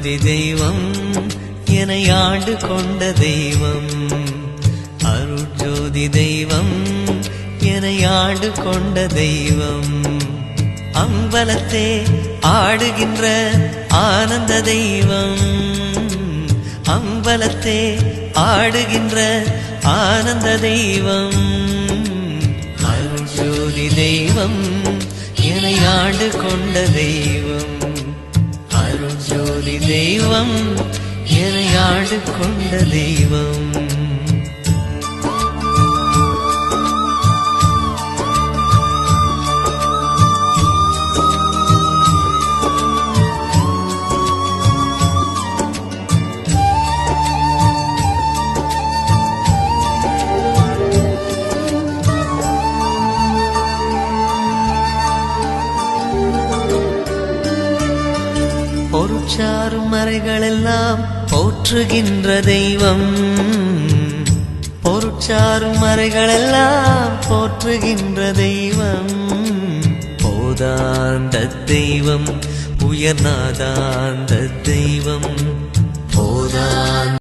அருட்ஜோதி தெய்வம் என்னை ஆண்டு கொண்ட தெய்வம். அருட்ஜோதி தெய்வம் என்னை ஆண்டு கொண்ட தெய்வம். அம்பலத்தே ஆடுகின்ற ஆனந்த தெய்வம். அம்பலத்தே ஆடுகின்ற ஆனந்த தெய்வம். அருட்ஜோதி தெய்வம் என்னை ஆண்டு கொண்ட தெய்வம். அருட்ஜோதி தெய்வம் என்னை ஆண்டு கொண்ட தெய்வம். பொருட்சாரும் மறைகளெல்லாம் போற்றுகின்ற தெய்வம். பொருட்சாரும் மறைகளெல்லாம் போற்றுகின்ற தெய்வம். போதாந்த தெய்வம் உயர்நாதாந்த தெய்வம். போதாந்த